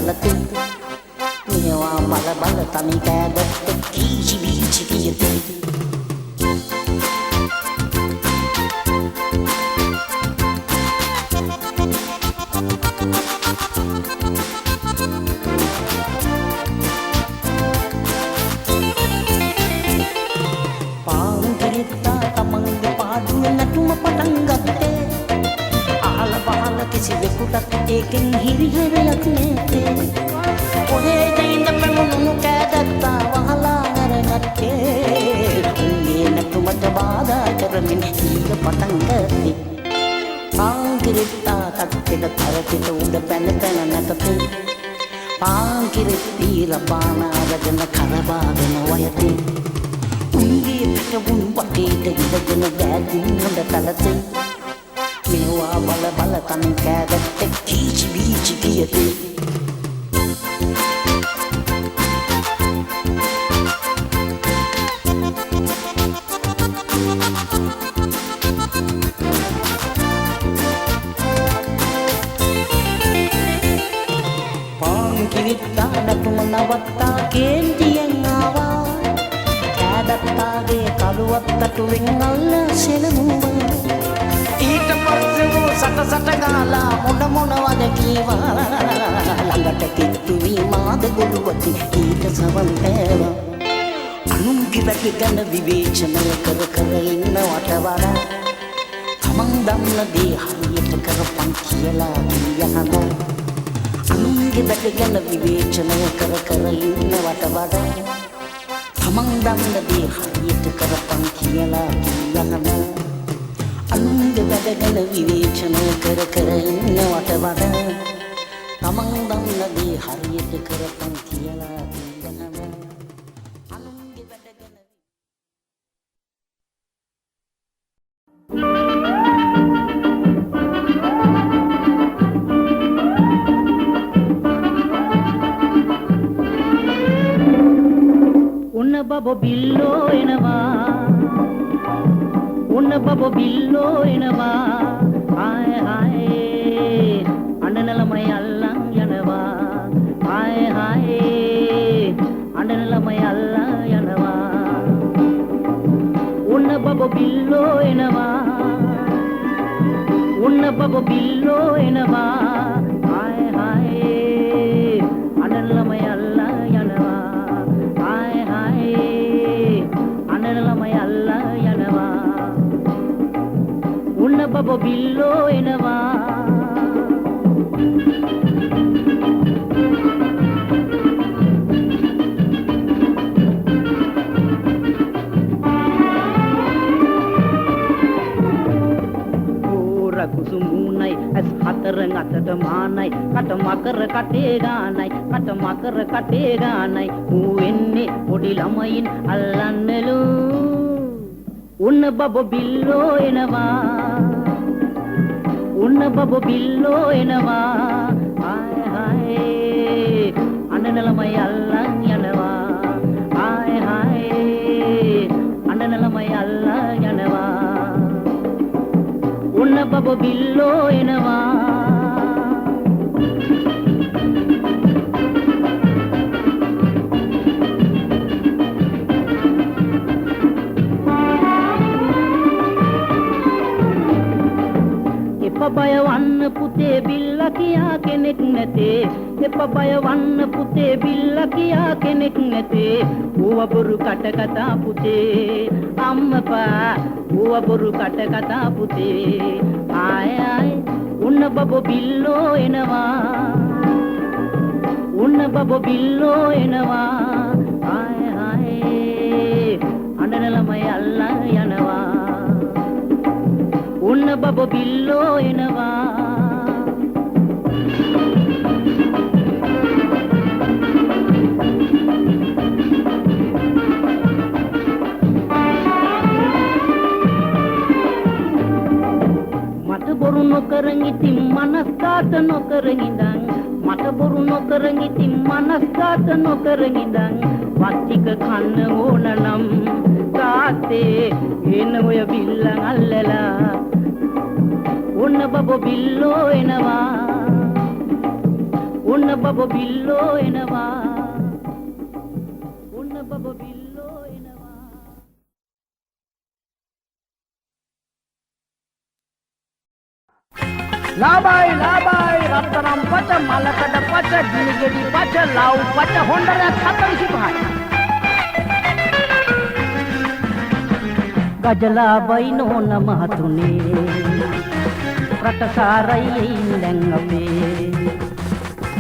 තලතේ මේවා බල බල තනි කෑගත්ත කීචි බීචි කියතේ ඒකෙන් හිරිහැරයක් නැතේ කොහෙද ඉඳ පැමුණු කෑදත්තා වහලා නරනත්තේ උන්ගේ නැතුමට බාධා කරමින් ඊට පටන් ගත්තේ පාංකිරිත්තා තක්කෙද තරපිට උඩ පැන පැන නැතතේ පාංකිරිත්ති රබාන අරගෙන කරබාගෙන වයතේ උන්ගේ පිටවුන් වටේට ඉඳගෙන බෑගුන් හොඳ තලතේ මේවා බල බල තනි කෑගත්ත කීචි බීචි කියතේ පාංකිරිත්තා නැතුම නවත්තා කේන්තියෙන් ආවා කෑදත්තාගේ කළුවත් තටුවෙන් අල්ල සෙලමුවා ඊට පස්සේ සට ගාලා මොනවද කීවා ළඟට කිට්ටු වී මාද ගොළුවති ඊට සවන් පෑවා අනුන්ගේ වැටි ගැන විවේචනය කර කර ඉන්නවට වඩා තමන් දන්න දේ හරියට කරපන් කියලා කියනවා අනුන්ගේ වැටි ගැන විවේචනය කර කර ඉන්නවට වඩා තමන් දන්න දේ හරියට කරපන් කියලා කියනවා අනුන්ගේ වැඩ ගැන විවේචනය කර කර ඉන්නවට වඩා තමන් දන්න දේ හරියට කරපන් කියලා කියනවා අනුන්ගේ වැඩ ගැන උන්න බබෝ බිල්ලෝ එනවා උන්න බබෝ බිල්ලෝ එනවා ආය ආය අඬන ළමයි අල්ලන් යනවා ආය ආය අඬන ළමයි අල්ලන් යනවා උන්න බබෝ බිල්ලෝ එනවා උන්න බබෝ බිල්ලෝ එනවා ආය ආය අඬන ළමයි අල්ලන් යනවා ආය ආය අඬන ළමයි අල්ලන් යනවා උන්න බබෝ බිල්ලෝ එනවා කුසු මූණයි ඇස් හතර අතට මානයි කට මකර කටේ ගානයි කට මකර කටේ ගානයි ඌ එන්නේ පොඩි ළමයින් අල්ලන්නලු උන්න බබෝ බිල්ලෝ එනවා උන්න බබෝ බිල්ලෝ එනවා ආය ආය අඬන ළමයි අල්ලන් යනවා ආය ආය අඬන ළමයි අල්ලන් යනවා උන්න බබෝ බිල්ලෝ එනවා බය වන්න පුතේ බිල්ලා කියා කෙනෙක් නැතේ එප බය වන්න පුතේ බිල්ලා කියා කෙනෙක් නැතේ ඌව බොරු කට කතා පුතේ අම්මපා ඌව බොරු කට කතා පුතේ ආය ආය උන්න බබෝ බිල්ලෝ එනවා උන්න බබෝ බිල්ලෝ එනවා ආය ආය අඬන ළමයි අල්ලන් යනවා උන්න බබෝ බිල්ලෝ එනවා මට බොරු නොකරන් ඉතින් මනස්කාත නොකරන් ඉඳන් මට බොරු නොකරන් ඉතින් මනස්කාත නොකරන් ඉඳන් වත්තික කන්න ඕන නම් තාත්තේ එන ඔය බිල්ලන් අල්ලලා උන්න බබෝ බිල්ලෝ එනවා උන්න බබ බිල්ලෝ එනවා ඔන්න බබ බිල්ලෝ එනවා ලාබයි රත්තරම් පච මලකඩ පච ගිනිගෙඩි පච ලව් පච හොඬරයක් 45යි ගජලා බයිනෝ නමහතුනේ රටසාරයි දැන් අපේ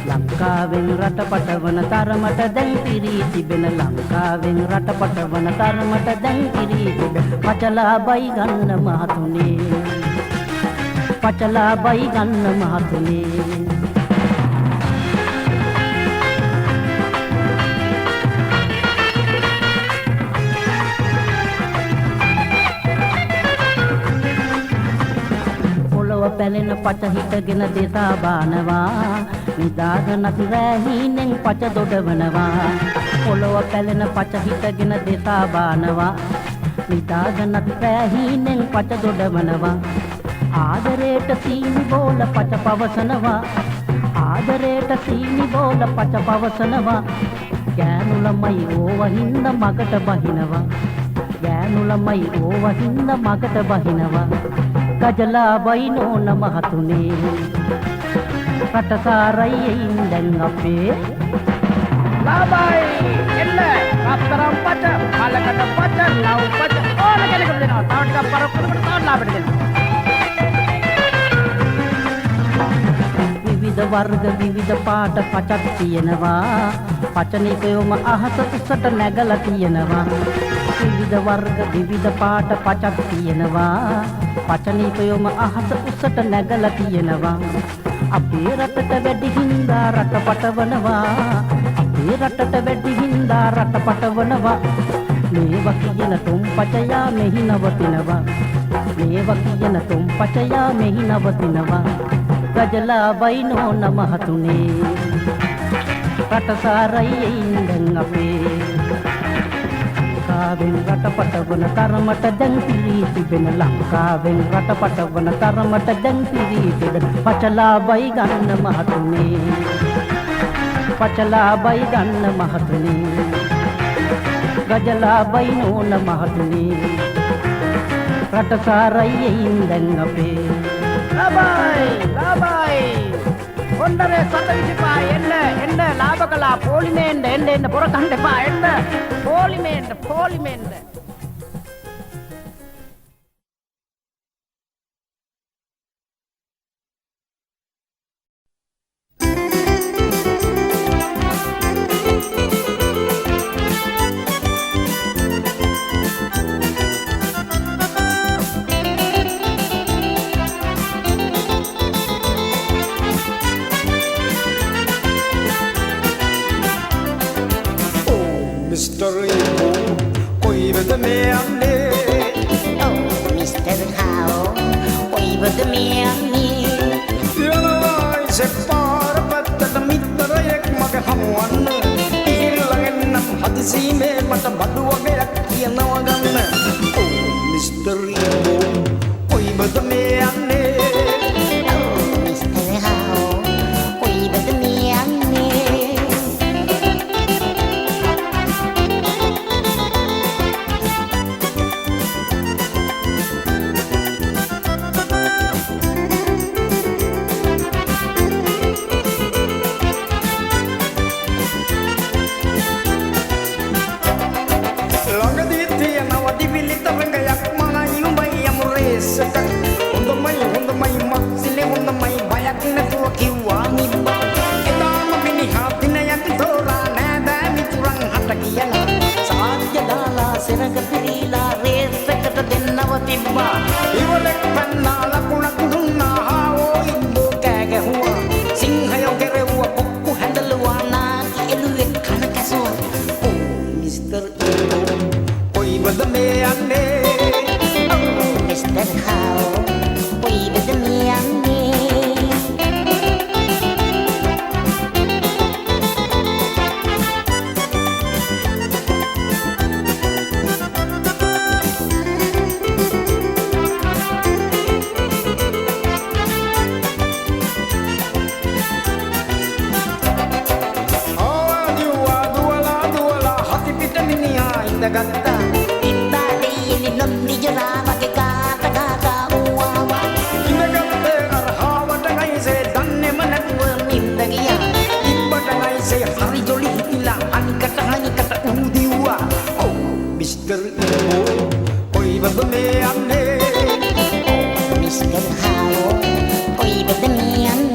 ලංකාවෙන් රටපටවන තරමට දැන් පිරී තිබෙන ලංකාවෙන් රටපටවන තරමට දැන් පිරී තිබෙන පචලා බයි ගන්න මහතුනේ පචලා බයි ගන්න මහතුනේ පැලෙන පච හිටගෙන දෙසා බානවා නිදාග නැති රැහීනෙන් පච දොඩවනවා පොළොව පැලෙන පච හිටගෙන දෙසා බානවා නිදාග නැති රැහීනෙන් පච දොඩවනවා ආදරේට සීනි බෝල පච පවසනවා ආදරේට සීනි බෝල පච පවසනවා ගෑනු ළමයි ඕවහින්ද මගට බහිනවා ගෑනු ළමයි ඕවහින්ද මගට බහිනවා ගජලා බයිනෝ නමහතුනේ රටසාරයි දැන් අපේ ලාබයි එන්න රත්තරම් පච මලකඩ පච ලව් පච ඕන කෙනෙකුට දෙනවා තව ටිකක් පරක්කුලකට තව ලාභෙට දෙනවා විවිධ වර්ග විවිධ පාට පචක් තියෙනවා පචනිකයොම අහස උසට නැගලා තියෙනවා විවිධ වර්ග විවිධ පාට පචක් තියෙනවා පචනිකයොම අහස උසට නැගලා තියෙනවා අපේ රටට වැඩි හින්දා රට පටවනවා අපේ රටට වැඩි හින්දා රට පටවනවා මේවා කියන තුම් පචයා මෙහි නවතිනවා මේවා කියන තුම් පචයා මෙහි නවතිනවා ගජලා බයිනෝ නමහතුනේ රටසාරයි දැන් අපේ ලංකාවෙන් රටපටවන තරමට දැන් පිරී තිබෙන ලංකාවෙන් රටපටවන තරමට දැන් පිරී තිබෙන පචලා බයි ගන්න මහතුනේ පචලා බයි ගන්න මහතුනේ ගජලා බයි නෝන මහතුනේ රටසාරයි දැන් අපේ ලාබයි හොඬරේ 45 එන්න ලාභ කළා පොලිමේන්ද එන්න පොර කන්න එපා එන්න පොලිමේන්ද ඇඳගත්තා ඉබ්බා දෙයියනි නොන්දි ජරා වගේ කාට කාකා ඌවා ඉඳගත්තේ අරහාවට ගයිසේ දන්නේම නැතුව නින්ද ගියා ඉබ්බට ගයිසේ හරි ජොලි හිතිලා අනිකට ඌදිව්වා ඔව් මිස්ටර් ඉබ්බෝ කොයිවද මේ යන්නේ මිස්ටර් හාවෝ කොයිද මේ යන්නේ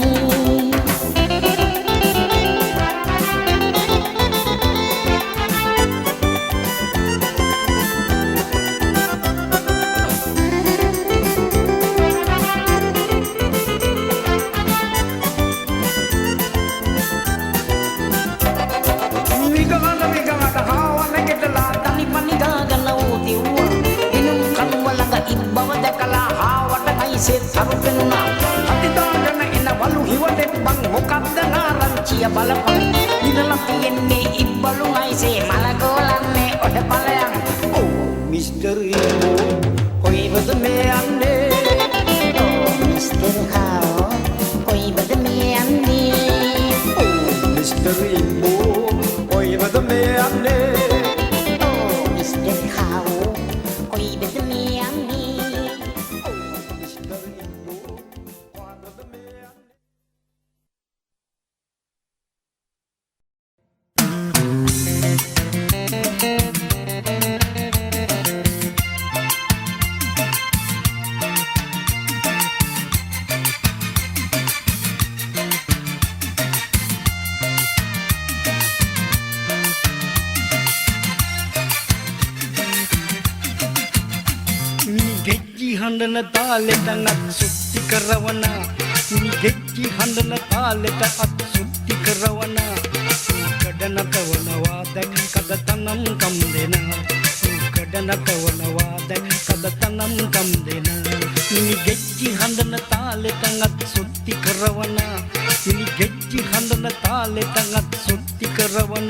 අතිදාගෙන එන වලු හිවටෙන් බං මොකක්ද නාරංචිය බලපන් ඉඳලා තියෙන්නේ ඉබ්බලු නයිසේ මලකෝලන්නේ ඔය බලයන් ඔව් මිස්ටර් ඉබ්බෝ කොයිවද මේ යන්නේ මිස්ටර් හාවෝ කොයිද මේ යන්නේ මිස්ටර් ඉබ්බෝ කොයිවද මේ යන්නේ මිස්ටර් හාවෝ කොයිද මේ යන්නේ හඬන තාලෙට අත් සුත්ති කරවන ගෙච්චි හඬන තාලෙට අත් සුත්ති කරවන කඩනකවනවා දැක්කද තනම් කම් දෙන කඩනකවනවා දැක්කද තනම් කම් දෙන ගෙච්චි හඬන තාලෙට අත් සුත්ති කරවන ගෙච්චි හඬන තාලෙට අත් සුත්ති කරවන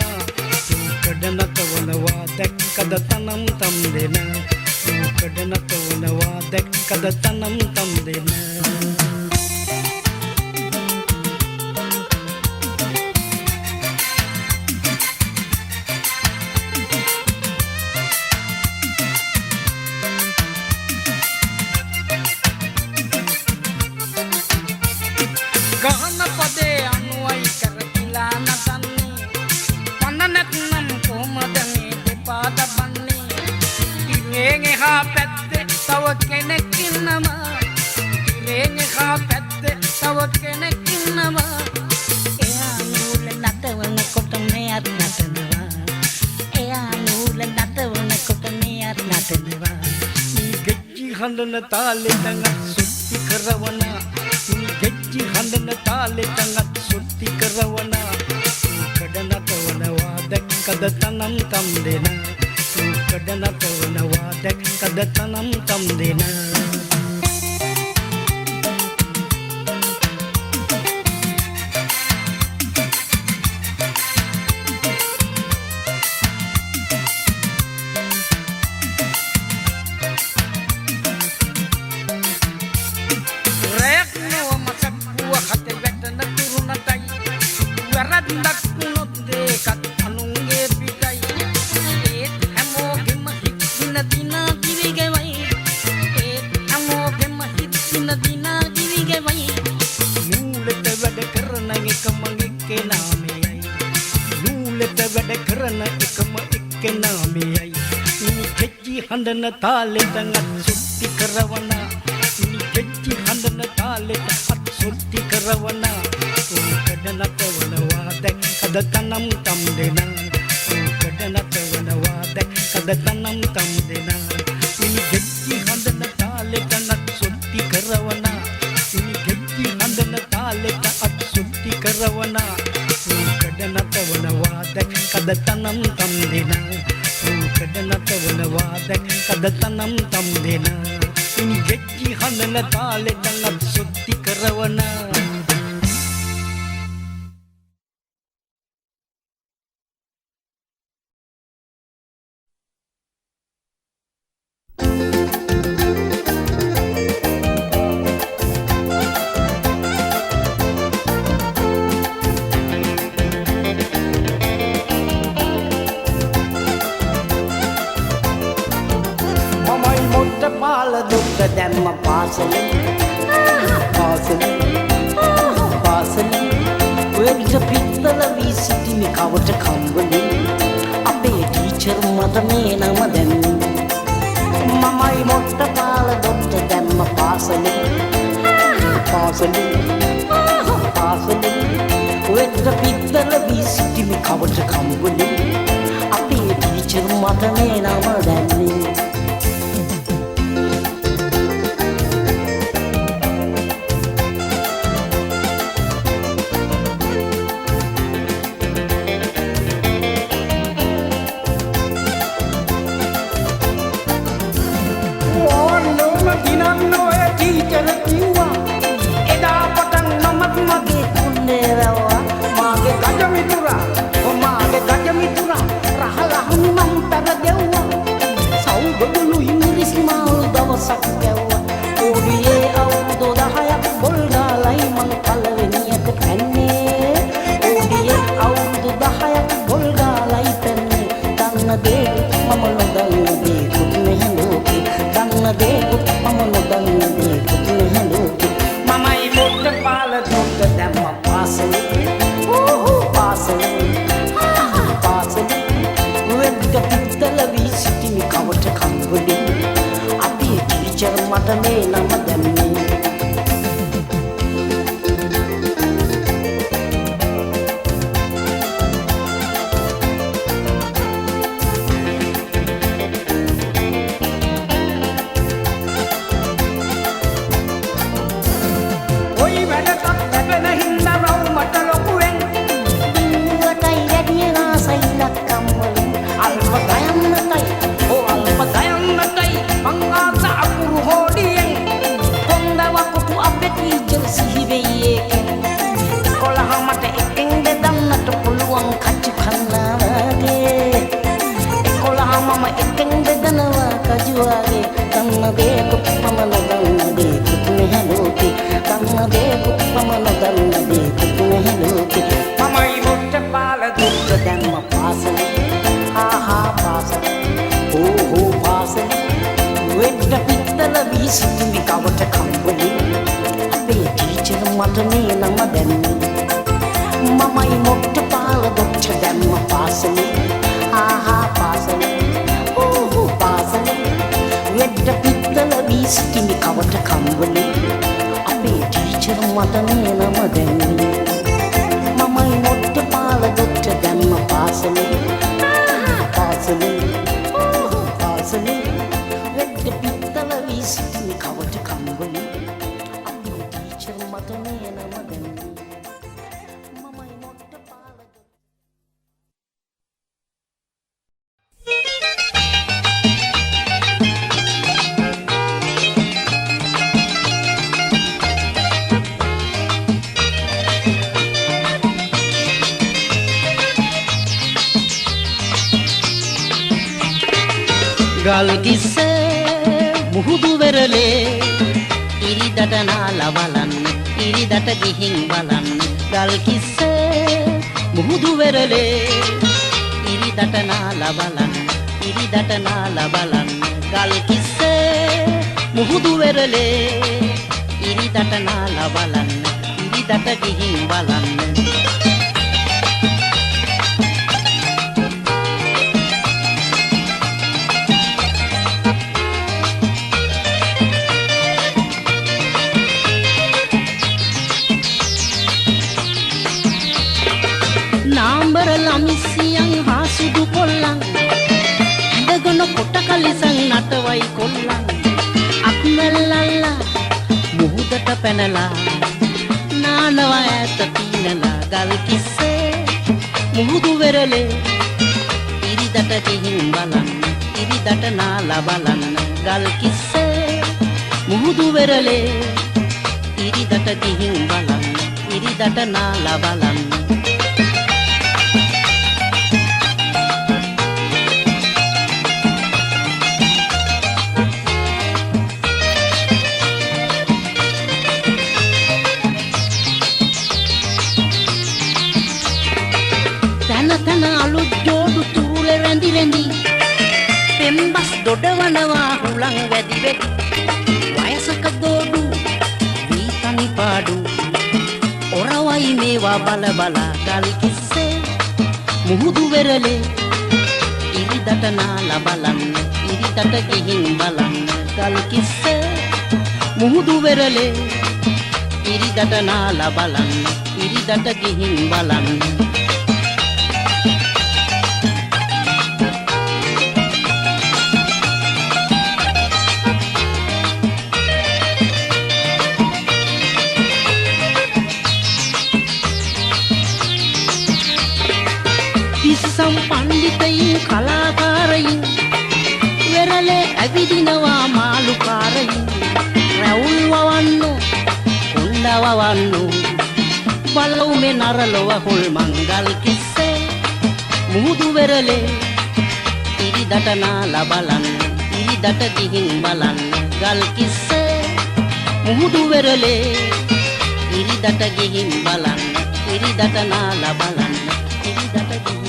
කඩනකවනවා දැක්කද තනම් කම් දෙන කඩනකවනවා දැක්කද තනම් තම් දෙන ගහන පදේ අනුවයි කරකිලා නටන්නේ පන්නනක් නම් කොහමද මේ දෙපා දබන්නේ ඉරේන් එහා පැත්තේ තව කෙනෙක් ඉන්නවා ඉරේන් එහා පැත්තේ තව කෙනෙක් ඉන්නවා එයා නූල නටවනකොට මෙයත් නටනවා එයා නූල නටවනකොට මෙයත් නටනවා ගෙච්චි හඬන තාලෙට සුත්ති කරවන ගෙච්චි හඬන තාලෙට සුත්ති කරවන කඩනකවනවා දැක්කද තනම් තම් දෙන කඩනකවනවා දැක්කද තනම් තම් දෙන හඬන තාලෙට අත් සුත්ති කරවන ගෙච්චි හඬන තාලෙට අත් සුත්ති කරවන කඩනකවනවා දැක්කද තනම් තම් දෙන කඩනකවනවා දැක්කද තනම් තම් දෙන ගෙච්චි හඬන තාලෙට අත් සුත්ති කරවන ගෙච්චි හඬන තාලෙට අත් සුත්ති කරවන කඩනකවනවා දැක්කද තනම් තම් දෙන කඩනකවනවා දැක්කද තනම් තම් දෙන ගෙච්චි හඬන තාලෙට අත් සුත්ති කරවන දැම්ම පාසලේ පාසලේ වෙච්ච පිත්තල වී සිටිමි කවට කම්බලේ අපේ ටීචර් මට මේ නම දැන්නේ මමයි මොට්ට පාල දොට්ට දැම්ම පාසලේ වෙච්ච පිත්තල වී සිටිමි කවට කම්බලේ අපේ ටීචර් මට මේ නම දැන්නේ මට මේ නම දැම්මේ ඔයි වැඩක් ලැබෙන හින්දා රවුමට ලොකුවෙන් දුවටයි වැඩි ආසයිලක් කම්වලින් අල්ප ගයන්නටයි අල්ප ගයන්නටයි මං ආස අකුරු හොඩියෙන් කොන්දව කුතු අපේ ටීචර් සිහිවෙයේ කොළහමට එකෙන් දෙන්නට පුළුවන් කච්චු කන්නාගේ කොළහමම එකෙන් දෙනවා කජුවාගේ කන්න දේකුත් පමන දන්න දේකුත් මෙහෙලෝකේ කන්න දේකුත් පමන දන්න දේකුත් මෙහෙලෝකේ මමයි මොට්ට පාල දුක්ක දැම්ම පාසලේ පාසලේ පාසලේ වෙද්ද පිත්තල වී සිටිමි කවට කම්බලේ අපේ ටීචර් මට මේ නම දැන්නේ මමයි මොට්ට පාල දුක්ක දැම්ම පාසලේ පාසලේ පාසලේ වෙද්ද පිත්තල වී සිටිමි කවට කම්බලේ අපේ ටීචර් මට මේ නම දැන්නේ මමයි මොට්ට පාල දුක්ක දැම්ම පාසලේ පාසලේ වෙද්ද පිත්තල වී සිටිමි කවට කම්බලේ අපේ ටීචර් මට මේ නම දැන්නේ මමයි මොට්ට පාල ගල් කිස්ස මුහුදු වෙරළේ ඉරිදට නාලා බලන්න ඉරිදට ගිහින් බලන්න ගල් කිස්ස මුහුදු වෙරළේ ඉරිදට නාලා බලන්න ඉරිදට නාලා බලන්න ගල් කිස්ස මුහුදු වෙරළේ ඉරිදට නාලා බලන්න ඉරිදට ගිහින් බලන්න මිසියන් හාසුදු කොල්ලන් ඇඳගොන කොට කලිසන් නටවයි කොල්ලන් අක්මල්ලල්ලා මුහුදට පැනලා නානවා ඈත පීනලා ගල් කිස්සේ මුහුදු වෙරළේ ඉරිදට ගිහින් බලන්න ඉරිදට නාලා බලන්න ගල් කිස්සේ මුහුදු වෙරළේ ඉරිදට ගිහින් බලන්න ඉරිදට නාලා බලන්න තන අලුත් ජෝඩු තුරුලෙ රැඳි රැඳි පෙම්බස් දොඩවනවා හුලං වැඩි වෙඩි වයස බල බලා ගල් කිස්සේ මුහුදු වෙරළේ ඉරිදට නාලා බලන්න ඉරිදට ගිහින් බලන්න ගල් කිස්සේ මුහුදු වෙරළේ ඉරිදට නාලා බලන්න ඉරිදට ගිහින් බලන්න පණ්ඩිතයින් කලාකාරයින් වෙරළේ ඇවිදිනවා මාළුකාරයින් රැවුල් වවන්නෝ කොණ්ඩ වවන්නෝ බලව් මේ නරලොව හොල් මංගල් කිස්සේ මුහුදු වෙරළේ ඉරිදට නාලා බලන්න ඉරිදට ගිහින් බලන්න ගල් කිස්සේ මුහුදු වෙරළේ ඉරිදට ගිහින් බලන්න ඉරිදට නාලා බලන්න ඉරිදට ගිහින්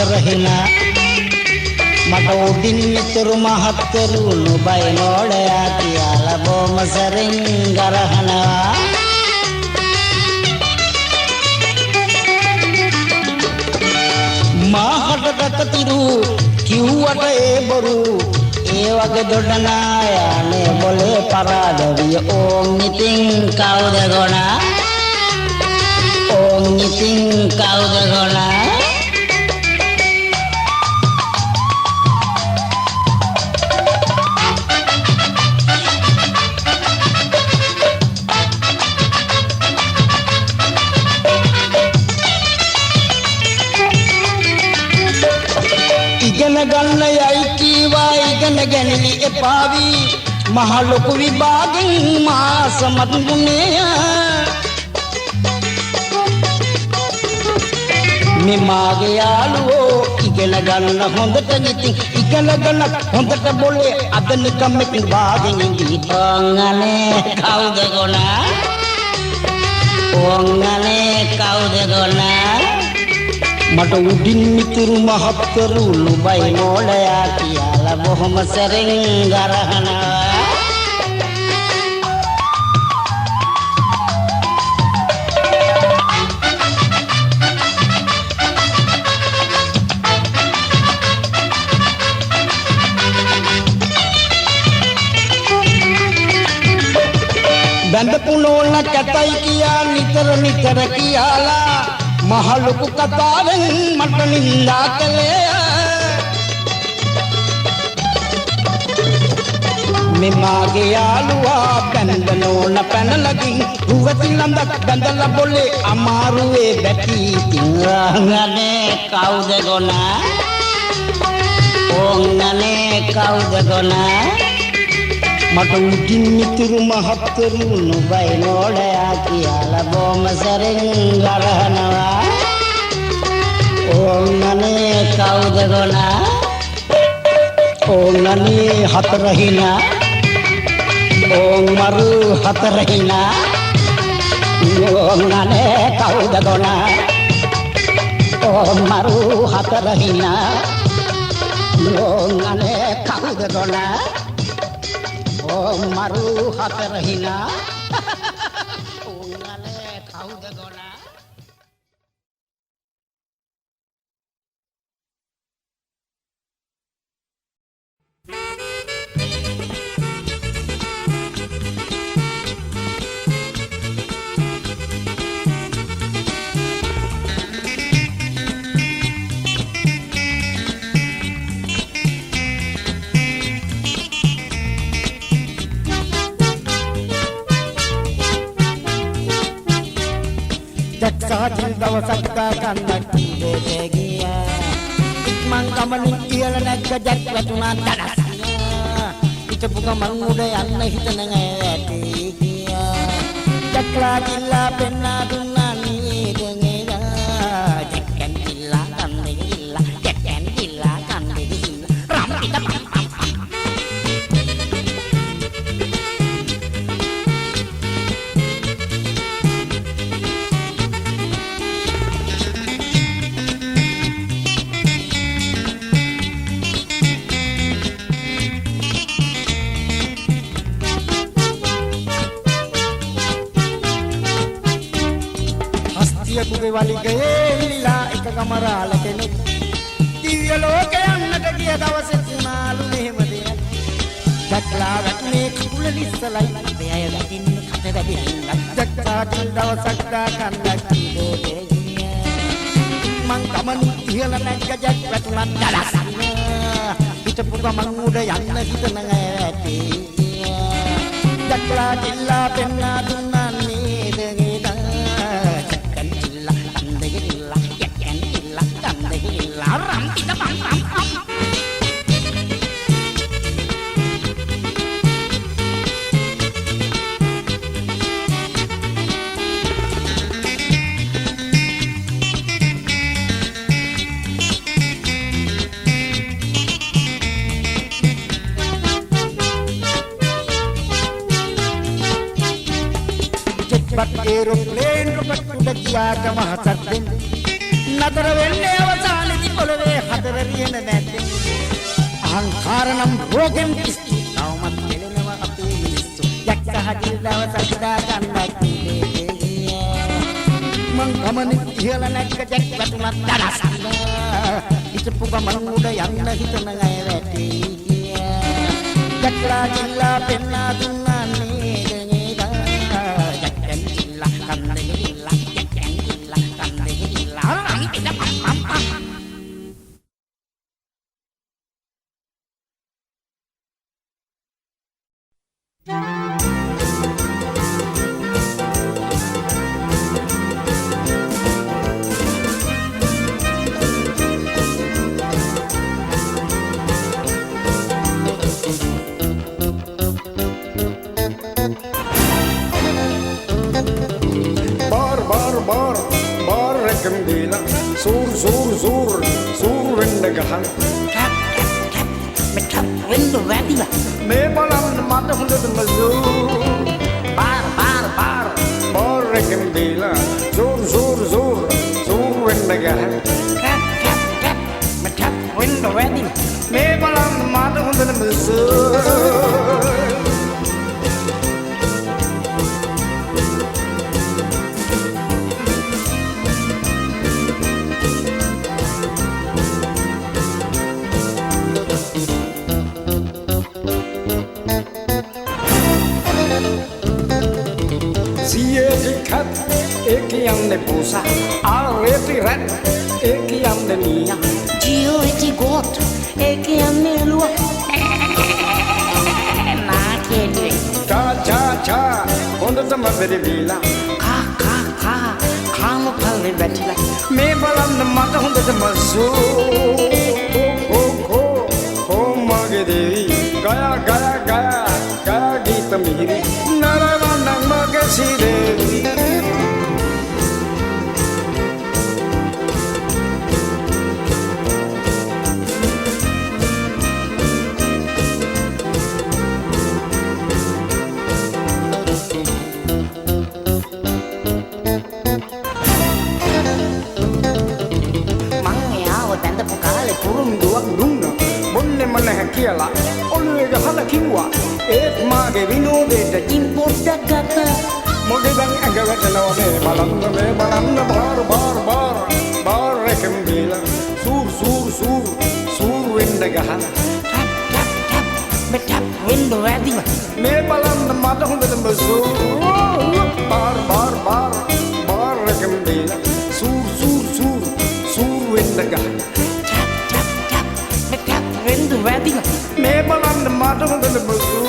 රහිනා මට උඩින් මිතුරු මහත්තරු නුබයි නෝඩයා කියලා බොම සරින් ගරහනවා මාහට දකතිරු කිව්වට ඒ බොරු ඒ වගේ දොඩනායනේ බොලේ පරාදවිය ඕම් ඉතින් කවුද ගොනා ඕම් ඉතින් කවුද ගොනා ගන්න යයි කීවා ඉගෙන ගැනීම එපාවි මහ ලොකු විභාගෙන් මාස මතුනේ මේ මාගේ යාළුවෝ ඉගෙන ගන්න හොඳට ඉතින් ඉගෙන ගන්න හොඳට બોලේ අද නිකම් මෙකින් වාගෙන් ඉඳීපංගනේ කවුද ගොනා ඕංගනේ කවුද ගොනා මට උඩින් මිතුරු මහත්තරු නුබයි නෝඩයා කියලා බොහොම සැරෙන් ගරහනවා බඳපු නෝන කැතයි කියා නිතර නිතර කියලා මහ ලොකු කතාවෙන් මට නින්දා කළේ මේ මාගේ යාළුවා බැඳනෝන පැනලකින් රුවති ලඳක් බැඳලා බොලේ අමාරුවේ බැටි තිංගනේ කවුද ගොනා ඕංගනේ කවුද ගොනා මට උඩින් මිතුරු මහත්තරු නුබයි නෝඩයා කියලා බොම සැරෙන් ගරහනවා ඕංගනේ කවුද ගොනා ඕංගනේ හතරහිනා ඕං මරු හතරහිනා ඕංගනේ කවුද ගොනා ඕං මරු හතරහිනා ඕංගනේ කවුද ගොනා ඕ මරු හතරහිනා ඕංගනේ කවුද ගොනා හදිල් දවසක් කන්නක් දෙට ගියා ඉක්මන් ගමනින් ඉහළ නැග්ග ජැක් වැටුණා දඩස් හිටපු ගමන් උඩ යන්න හිතන ඇටි ගියා ජැක්ලා කිල්ලා පෙන්නා දුන්නා නේද නේදා ජැක්කන් කිල්ලා කන්නේ කිල්ලා ජැක්කන් කිල්ලා කන්නේ කිල්ලා රම් පිට පුගේ වලි ගේලා එක ගමරාල කෙනෙක් දිව්‍ය ලෝකේ යන්නට ගිය දවසේ තුනාලු මෙහෙම දෙයක් දැක්ලා වැටුනේ කුකුල ලිස්සලයි දෙය වැටින්න කට වැදින්න දැක්කා කිල් දවසක් දා කන්නක් දෙන්නේ මං ගමන් ඉහළ නැග්ග ජැක් වැටුණා දඩස් හිටපු ගමන් උඩ යන්න හිතන ඇටි දැක්ලා කිල්ලා පෙන්නා දුන්නා නේද නේදා एरोप्लेन रुपट कियाට මහසත් දෙන්න නතර වෙන්නේ අවසානයේ පොළවේ හතරරියන නැත්තේ අහංකාර නම් රෝගෙන් කිස්තු තවමත් දෙලෙනවා අපේ මිනිස්සු යක්ක හදිල් දවසක් දා ගන්නක් මං ගමනේ ඉහළ නැග්ග ජැක් වැටුණා දඩස් හිටපු ගමන් උඩ යන්න හිතන අය වැටි ජැක්ලා කිල්ලා පෙන්නා දුන්නා නේද Sur in de gehang. Met trap window wedila. Me balam mata hunde de mazu. Bar. Bar rekem dila. Sur in de gehang. Trap. Met trap window wedila. Me balam mata hunde de mazu. Ek yang de pusa, areti rat, ek yang de mia. Gio eti got, ek yang de lua. Na kene. Cha, onda tama beri bila. Ka, kamo palle betila. Me balam de mata onda tama su. Oh mage devi, gaya gita mihiri. Narayanam mage si devi. Kiala, oleh hala kiwa, mage vinodeta Importa gata. Mode bang agawat lawane malam bar rekem bila sur winda gahan Trap. Met trap window wedila. me balam mata hunde de mazu bar rekem bila sur winda gahan Trap. Met trap window wedila. me balam mata hunde de mazu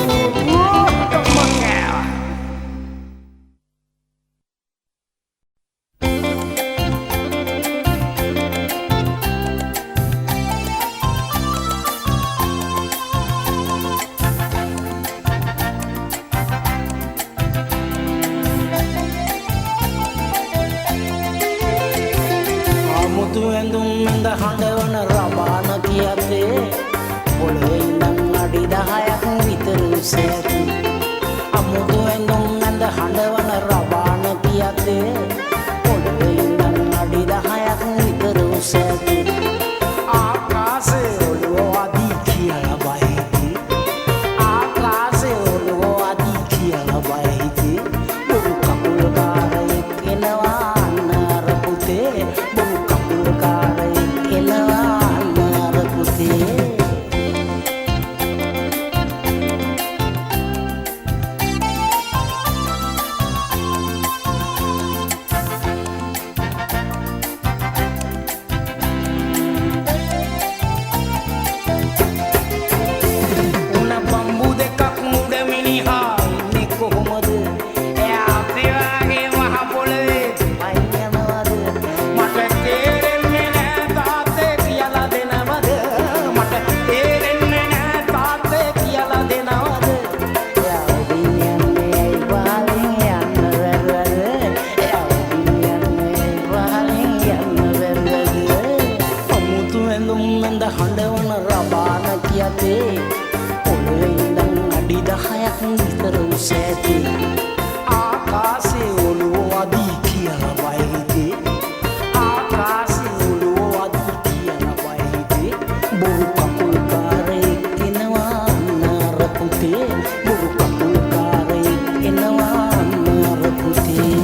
සෑදී අමුතු ඇඳුම් ඇඳ හඬවන රබාන කියතේ පොළවේ ඉඳන් අඩි 10ක් විතර උස ඇති ආකාශේ ඔළුව වදී කියලා බයිති ආකාශේ ඔළුව වදී කියලා බයිති බුරු කකුල්කාරයෙක් එනවා අන්නර පුතේ බුරු කකුල්කාරයෙක් එනවා අන්නර පුතේ ආකාශේ ඔළුව වදී කියලා බයිති ආකාශේ ඔළුව වදී කියලා බයිති බුරු කකුල්කාරයෙක් එනවා අන්නර පුතේ බුරු කකුල්කාරයෙක් එනවා අන්නර පුතේ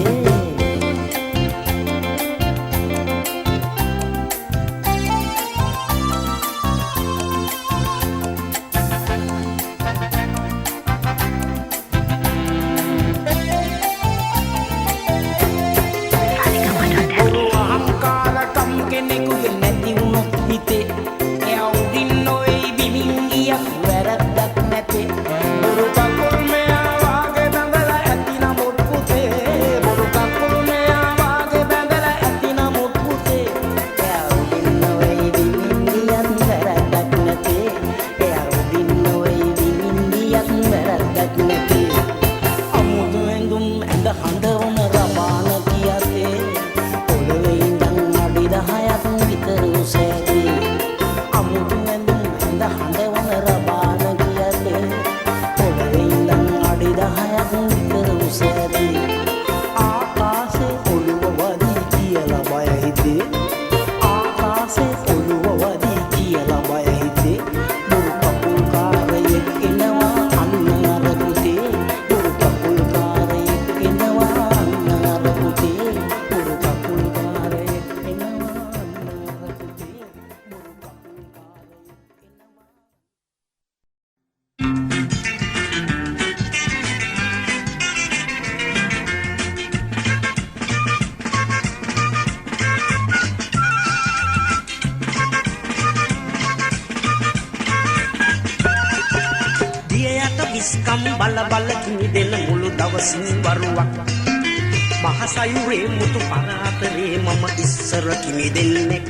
විස්කම් බල බල කිමිදෙන මුළු දවසින් වරුවක් මහසයුරේ මුතු පරාතරේ මම ඉස්සර කිමිදෙන්නේ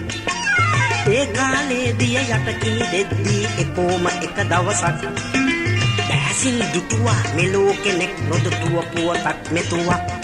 ඒ කාලේ දිය යට කිමිදෙද්දී එපොම එක දවසක් දැසින් දුටුවා මෙලෝ කෙනෙක් නොදතුව පුවතක් මෙතුවක්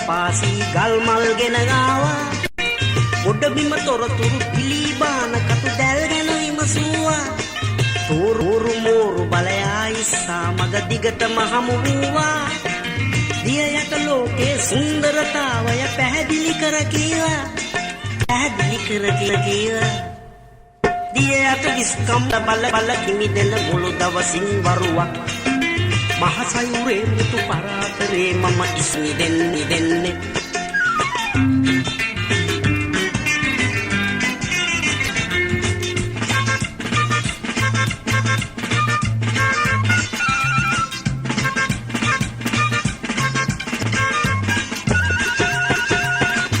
පාසී ගල්මල් ගෙන ගාවා උඩ බිම තොරතුරු පිළිබාන කටු දැල් ගැන විමසුවා තෝරු මෝරු බලයා ඉස්සා මග දිගටම හමු වූවා දිය යට ලෝකේ සුන්දරතාවය පැහැදිලි කර කීවා දිය යට විස්කම් බල බල කිමිදෙන මුළු දවසින් වරුවක් මහසයුරේ මුතු පරාතරේ මම ඉස්මි දෙන්නේ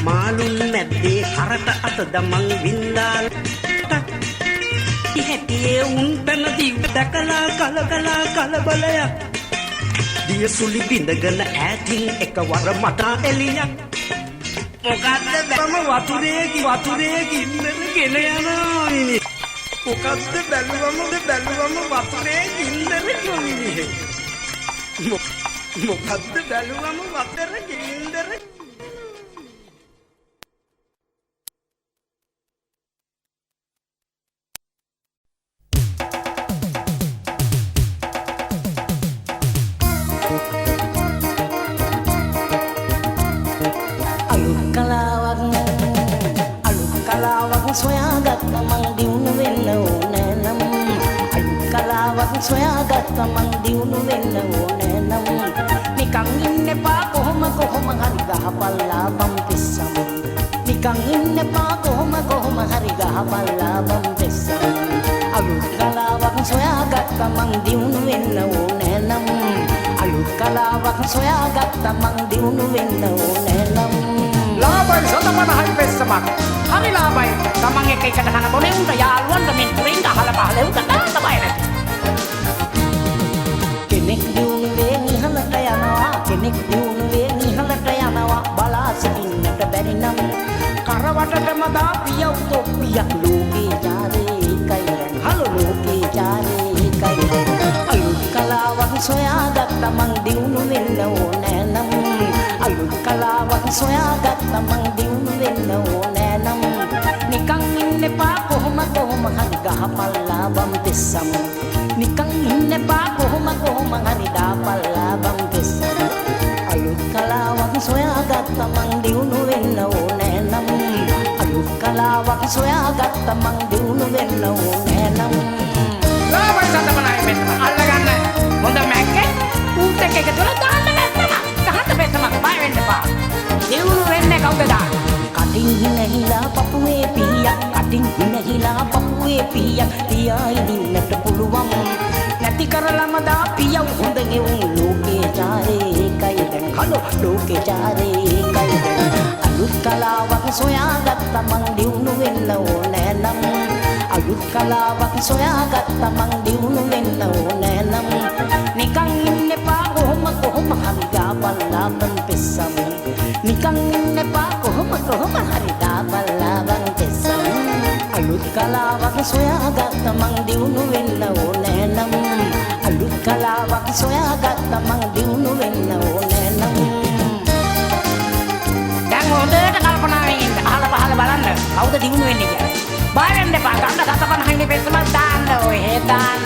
මාළුන් මැද්දේ කරට අත දමන් වින්දාල් හැටියේ උන් පැනදී දැකලා කලබලයක් දිය සුලි බිඳගෙන ඈතින් එකවර මට එළියක් මොකද්ද බම වතුරේ කින්නගෙන යනවා මොකද්ද බැලුවම වතුරේ ගින්දර නොවිනිහේ. මොකද්ද බැලුවම වතුර ගින්දර. සොයාගත්ත මං දියුණු වෙන්න ඕනෑ නම් අලුත් කලාවක් සොයාගත්ත මං දියුණු වෙන්න ඕනෑ නම් නිකන් ඉන්න එපා කොහොම හරි ගහපල්ලා බම් පිස්සම් නිකන් ඉන්න එපා කොහොම හරි ගහපල්ලා බම් පිස්සම් අලුත් කලාවක් සොයාගත්ත මං දියුණු වෙන්න ඕනෑ නම් අලුත් කලාවක් සොයාගත්ත මං දියුණු වෙන්න ඕනෑ නම් ලාභයි සතමන හරි පෙස්සමක් හරි ලාභයි තමන් එකට කන බොනේ උන්ට යාළුවන්ට මෙන් පුරින් අහලා පහල උන්ට දාන්න බය නැති කෙනෙක් දියුණුවේ නිහලට යනවා කෙනෙක් දියුණුවේ නිහලට යනවා බලා සිටින්නට බැරි නම් කරවටටම දා පියව් තොප්පියක් ලෝකේ ජාරේ එකයි හලෝ ලෝකේ ජාරේ එකයි අලුත් කලාවක් සොයාගත්ත මං දියුණු වෙන්න ඕනෑ නම් අලුත් කලාවක් සොයාගත්ත මං දියුණු වෙන්න ඕනෑ නම් නිකන් ඉන්න එපා කොහොම හරි ගහපල්ලා බම් පිස්සම් නිකන් ඉන්න එපා කොහොම හරි දාපල්ලා බම් පිස්සම් අලුත් කලාවක් සොයාගත්ත මං දියුණු වෙන්න ඕනෑ නම් අලුත් කලාවක් සොයාගත්ත මං දියුණු වෙන්න ඕනෑ නම් ලාභයි සතමනයි මෙතන අල්ලගන්න හොඳ මැක්කේ ඌත් එක්ක එකතුල දාන්න නැත්තම ගහන්න පෙස්සමක් බය වෙන්න එපා දියුණු වෙන්නේ කවුද දාන්නේ කටින් හිනහිලා පපුවේ පියක් කටින් හිනහිලා පපුවේ පියක් පියා ඉදින්නට පුළුවන් නැති කරලම දා පියව් හොඳ ගෙවුම් ලෝකේ ජාරේ එකයි දැන් හලෝ ලෝකේ ජාරේ එකයි දැන් අලුත් කලාවක් සොයාගත්ත මං දියුණු වෙන්න ඕනෑ නම් අලුත් කලාවක් සොයාගත්ත මං දියුණු වෙන්න ඕනෑ නම් නිකන් ඉන්න එපා කොහොම හරි ගාපල්ලා බම් පිස්සම් නිකන් ඉන්න එපා කොහොම හරි දාපල්ලා බම් පිස්සම් අලුත් කලාවක් සොයාගත්ත මං දියුණු වෙන්න ඕනෑ නම් අලුත් කලාවක් සොයාගත්ත මං දියුණු වෙන්න ඕනෑ නම් දැන් හොඳට කල්පනාවෙන් ඉන්න අහලා පහලා බලන්න කවුද දියුණු වෙන්නේ කියලා බය වෙන්න එපා ගන්න සතපන හයිනේ පෙස්සමක් දාන්න ඔය දාන්න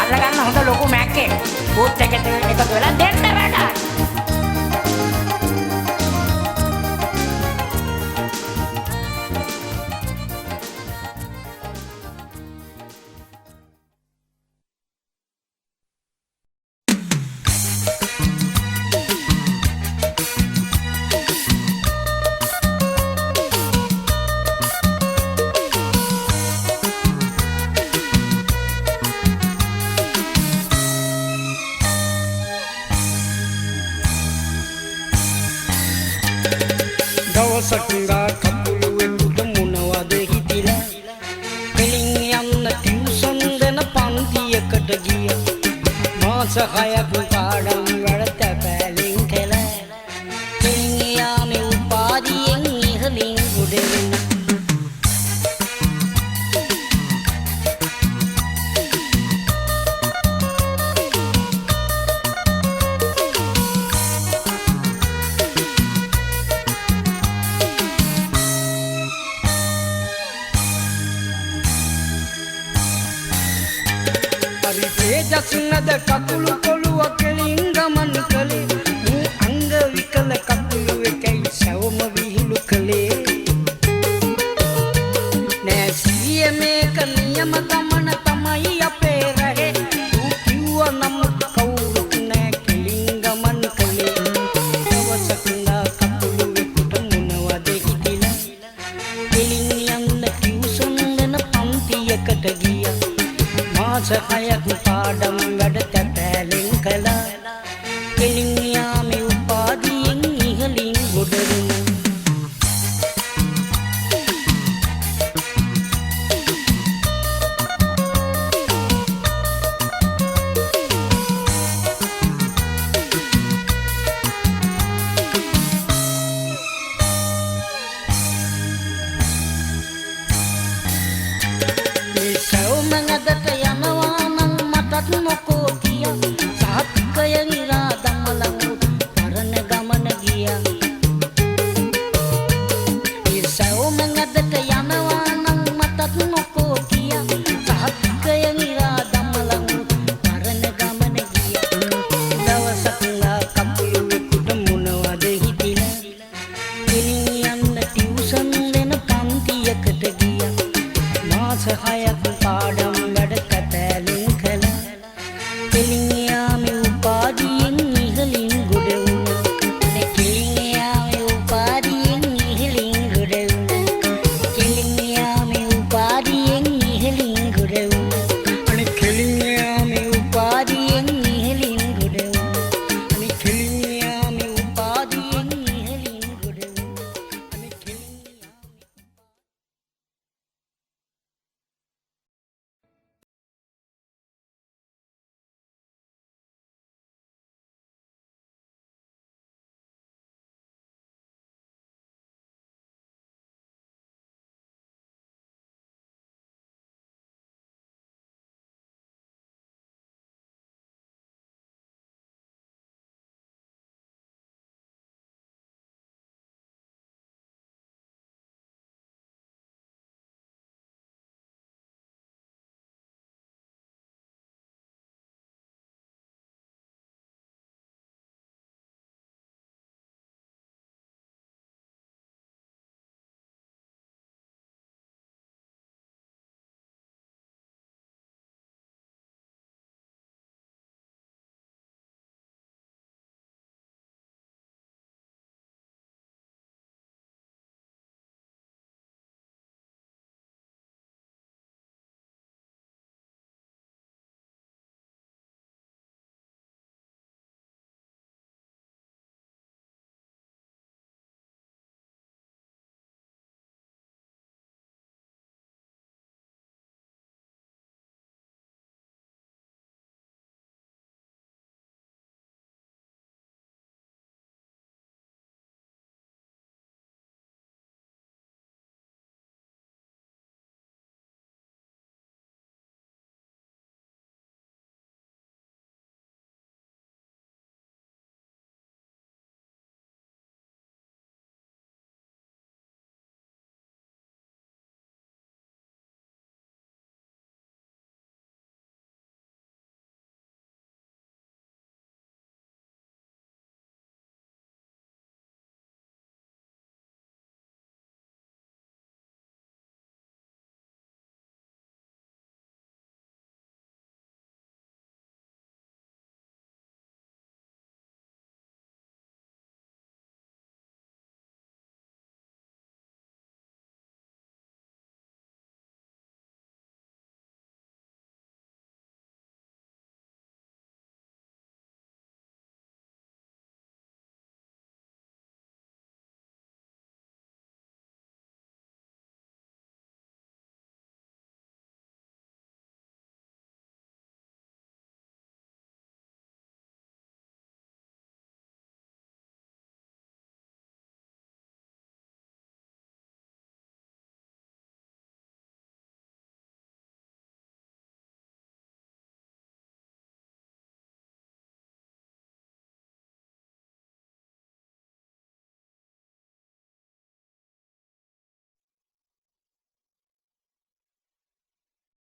අල්ලගන්න හොඳ ලොකු මැක්කේ බූත් එකට එකතු වෙලා දෙන්න වැඩ දවසක්ගා කපුළුවෙකුට මොනවද හිතිලා කෙලින් යන්න ටියුෂන් දෙන පන්තියකට ගිය මාස 6ක් පාඩම් වල තැපැලින් කළා කෙලින් යාමේ උපාධියෙන් ඉහළින් උඩෙන් ජස්නද කකුළු කොළුව කෙලින් ගමන් කළේ මූ අංග විකල කකුළු එකයි සවම විහිළු කළේ නැසිය මේක නියම ගමන තමයි අපේ රහේ ඌ කිව්ව නමුත් කවුරුත් නෑ කෙලින් ගමන් කළේ දවසක්නා කකුළු එකට මොනවද හිතිලා කෙලින් යන්න ටියුෂන් දෙන පන්තියකට ගියා මාස 6ක් පාඩම්